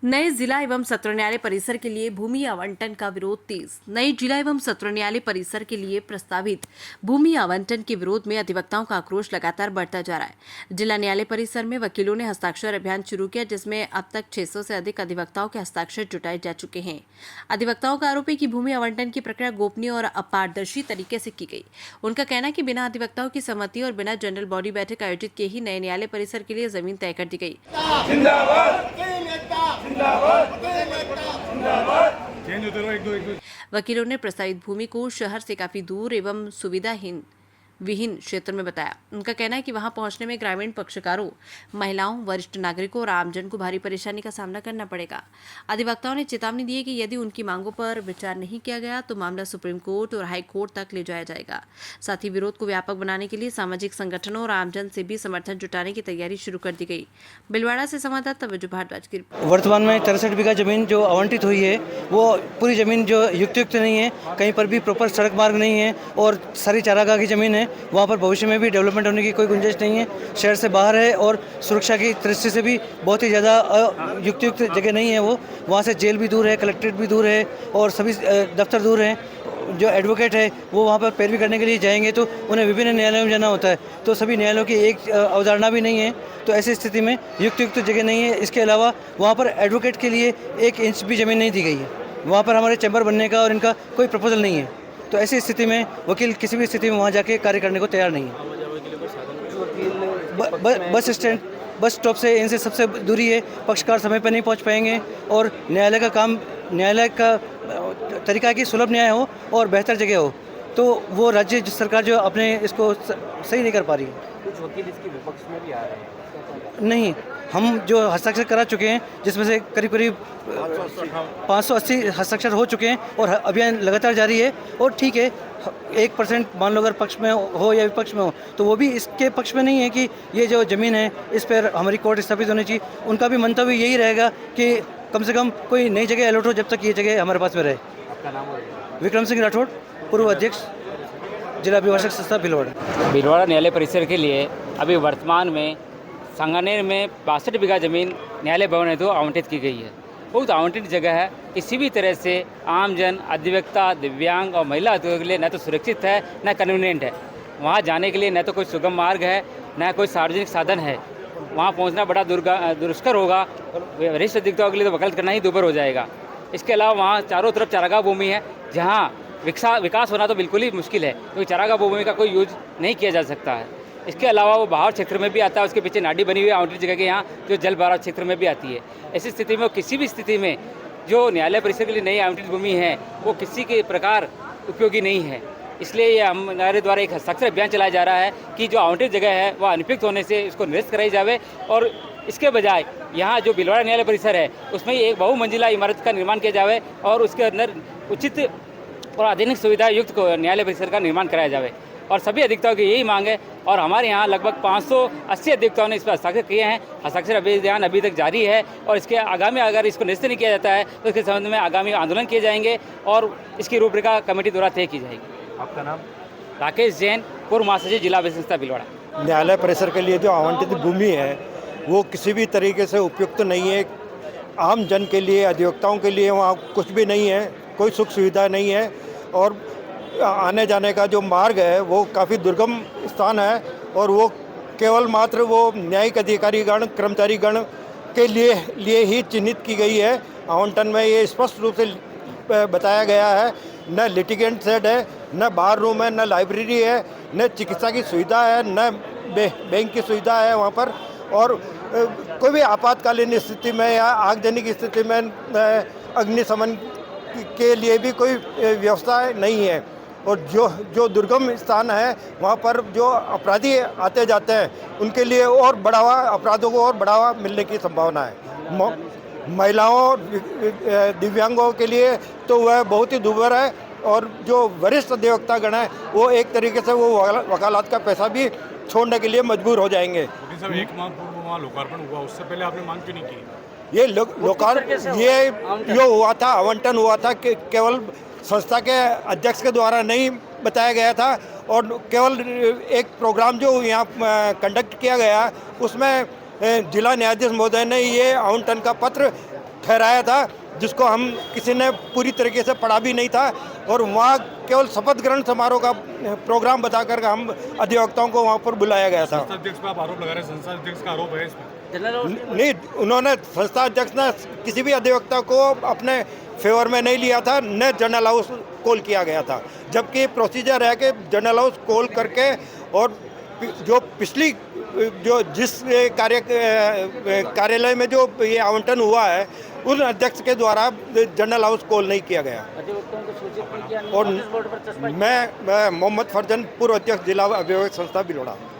नए जिला एवं सत्र न्यायालय परिसर के लिए भूमि आवंटन का विरोध तेज। नए जिला एवं सत्र न्यायालय परिसर के लिए प्रस्तावित भूमि आवंटन के विरोध में अधिवक्ताओं का आक्रोश लगातार बढ़ता जा रहा है। जिला न्यायालय परिसर में वकीलों ने हस्ताक्षर अभियान शुरू किया, जिसमें अब तक 600 से अधिक अधिवक्ताओं के हस्ताक्षर जुटाए जा चुके हैं। अधिवक्ताओं का आरोप है कि भूमि आवंटन की प्रक्रिया गोपनीय और अपारदर्शी तरीके से की गई। उनका कहना है कि बिना अधिवक्ताओं की सहमति और बिना जनरल बॉडी बैठक आयोजित किए ही नए न्यायालय परिसर के लिए जमीन तय कर दी गई। वकीलों ने प्रस्तावित भूमि को शहर से काफी दूर एवं सुविधाहीन विहीन क्षेत्र में बताया। उनका कहना है कि वहां पहुंचने में ग्रामीण पक्षकारों, महिलाओं, वरिष्ठ नागरिकों और आमजन को भारी परेशानी का सामना करना पड़ेगा। अधिवक्ताओं ने चेतावनी दी है कि यदि उनकी मांगों पर विचार नहीं किया गया तो मामला सुप्रीम कोर्ट और हाई कोर्ट तक ले जाया जाएगा। साथ ही विरोध को व्यापक बनाने के लिए सामाजिक संगठनों और आमजन से भी समर्थन जुटाने की तैयारी शुरू कर दी गई। बिलवाड़ा से संवाददाता तवज्जो भारद्वाज की रिपोर्ट। वर्तमान में 63 बीघा जमीन जो आवंटित हुई है वो पूरी जमीन जो युक्त नहीं है, कहीं पर भी प्रॉपर सड़क मार्ग नहीं है और सारी चारागाह की जमीन है। वहाँ पर भविष्य में भी डेवलपमेंट होने की कोई गुंजाइश नहीं है। शहर से बाहर है और सुरक्षा की दृष्टि से भी बहुत ही ज़्यादा युक्त जगह नहीं है। वो वहाँ से जेल भी दूर है, कलेक्ट्रेट भी दूर है और सभी दफ्तर दूर हैं। जो एडवोकेट है वो वहाँ पर पैरवी करने के लिए जाएंगे तो उन्हें विभिन्न न्यायालयों में जाना होता है, तो सभी न्यायालयों की एक अवधारणा भी नहीं है। तो ऐसी स्थिति में युक्त जगह नहीं है। इसके अलावा वहाँ पर एडवोकेट के लिए 1 इंच भी ज़मीन नहीं दी गई है। वहाँ पर हमारे चैम्बर बनने का और इनका कोई प्रपोजल नहीं है। तो ऐसी स्थिति में वकील किसी भी स्थिति में वहाँ जाके कार्य करने को तैयार नहीं है। बस स्टैंड, बस स्टॉप से इनसे सबसे दूरी है। पक्षकार समय पर नहीं पहुँच पाएंगे और न्यायालय का काम, न्यायालय का तरीका कि सुलभ न्याय हो और बेहतर जगह हो, तो वो राज्य सरकार जो अपने इसको सही नहीं कर पा रही है। कुछ वकील इसके विपक्ष में भी आ रहे हैं। नहीं, हम जो हस्ताक्षर करा चुके हैं जिसमें से करीब 580 हस्ताक्षर हो चुके हैं और अभियान लगातार जारी है। और ठीक है, 1% मान लो अगर पक्ष में हो या विपक्ष में हो तो वो भी इसके पक्ष में नहीं है कि ये जो ज़मीन है इस पर हमारी कोर्ट स्थापित होनी चाहिए। उनका भी मंतव्य यही रहेगा कि कम से कम कोई नई जगह अलॉट हो जब तक ये जगह हमारे पास में रहे। आपका नाम है? विक्रम सिंह राठौड़, पूर्व अध्यक्ष जिला अभिभाषक संस्था भीलवाड़ा। भीलवाड़ा न्यायालय परिसर के लिए अभी वर्तमान में सांगानेर में 62 बीघा जमीन न्यायालय भवन हेतु आवंटित की गई है। बहुत आवंटित जगह है, किसी भी तरह से आमजन, अधिवक्ता, दिव्यांग और महिला अधिवक्ता के लिए न तो सुरक्षित है न कन्वीनियंट है। वहाँ जाने के लिए न तो कोई सुगम मार्ग है न कोई सार्वजनिक साधन है। वहाँ पहुँचना बड़ा दुष्कर होगा। वरिष्ठ अधिवक्ताओं के लिए तो वकालत करना ही दूभर हो जाएगा। इसके अलावा वहाँ चारों तरफ चारागाह भूमि है जहाँ विकास होना तो बिल्कुल ही मुश्किल है, क्योंकि चारागाह भूमि का कोई यूज नहीं किया जा सकता है। इसके अलावा वो बाहर क्षेत्र में भी आता है, उसके पीछे नाडी बनी हुई है आवंटित जगह के यहाँ, जो जल भराव क्षेत्र में भी आती है। ऐसी स्थिति में किसी भी स्थिति में जो न्यायालय परिसर के लिए नई आवंटित भूमि है वो किसी के प्रकार उपयोगी नहीं है। इसलिए ये हमारे द्वारा एक हस्ताक्षर अभियान चलाया जा रहा है कि जो आवंटित जगह है वह अनुपयुक्त होने से इसको निरस्त कराई जाए और इसके बजाय यहाँ जो भीलवाड़ा न्यायालय परिसर है उसमें एक बहुमंजिला इमारत का निर्माण किया जाए और उसके अंदर उचित और आधुनिक सुविधा युक्त न्यायालय परिसर का निर्माण कराया जाए। और सभी अधिवक्ताओं की यही मांग है और हमारे यहाँ लगभग 580 अधिवक्ताओं ने इस पर हस्ताक्षर किए हैं। हस्ताक्षर अभियान अभी तक जारी है और इसके आगामी अगर इसको निरस्त नहीं किया जाता है तो इसके संबंध में आगामी आंदोलन किए जाएंगे और इसकी रूपरेखा कमेटी द्वारा तय की जाएगी। आपका नाम? राकेश जैन, पूर्व महासचिव जिला विधि संस्था भीलवाड़ा। न्यायालय परिसर के लिए जो आवंटित भूमि है वो किसी भी तरीके से उपयुक्त नहीं है। आम जन के लिए, अधिवक्ताओं के लिए वहाँ कुछ भी नहीं है, कोई सुख सुविधा नहीं है और आने जाने का जो मार्ग है वो काफ़ी दुर्गम स्थान है और वो केवल मात्र वो न्यायिक अधिकारीगण, कर्मचारीगण के लिए ही चिन्हित की गई है। आवंटन में ये स्पष्ट रूप से बताया गया है, न लिटिगेंट सेड है, न बार रूम है, न लाइब्रेरी है, न चिकित्सा की सुविधा है, न बैंक की सुविधा है वहाँ पर। और कोई भी आपातकालीन स्थिति में या आगजनी की स्थिति में अग्निशमन के लिए भी कोई व्यवस्था नहीं है। और जो दुर्गम स्थान है वहाँ पर जो अपराधी आते जाते हैं उनके लिए और बढ़ावा, अपराधों को और बढ़ावा मिलने की संभावना है। महिलाओं और दिव्यांगों के लिए तो वह बहुत ही दुर्भर है और जो वरिष्ठ अधिवक्ता गण है वो एक तरीके से वो वकालत का पैसा भी छोड़ने के लिए मजबूर हो जाएंगे। एक माह पूर्व वहाँ लोकार्पण हुआ, उससे पहले आपने मांग क्यों नहीं की? ये लोकार्पण ये जो हुआ था, आवंटन हुआ था कि केवल संस्था के अध्यक्ष के द्वारा नहीं बताया गया था और केवल एक प्रोग्राम जो यहाँ कंडक्ट किया गया उसमें जिला न्यायाधीश महोदय ने ये आवंटन का पत्र ठहराया था, जिसको हम किसी ने पूरी तरीके से पढ़ा भी नहीं था, और वहाँ केवल शपथ ग्रहण समारोह का प्रोग्राम बताकर हम अधिवक्ताओं को वहाँ पर बुलाया गया था। संस्था अध्यक्ष पे आप आरोप लगा रहे हैं, संस्था अध्यक्ष का आरोप है इसमें। नहीं, उन्होंने संस्था अध्यक्ष ने किसी भी अधिवक्ता को अपने फेवर में नहीं लिया था, न जनरल हाउस कॉल किया गया था, जबकि प्रोसीजर है कि जनरल हाउस कॉल करके और जो पिछली जो जिस कार्यालय में जो ये आवंटन हुआ है उन अध्यक्ष के द्वारा जनरल हाउस कॉल नहीं किया गया। और मैं मोहम्मद फरजन, पूर्व अध्यक्ष जिला अभिभावक संस्था बिलोड़ा।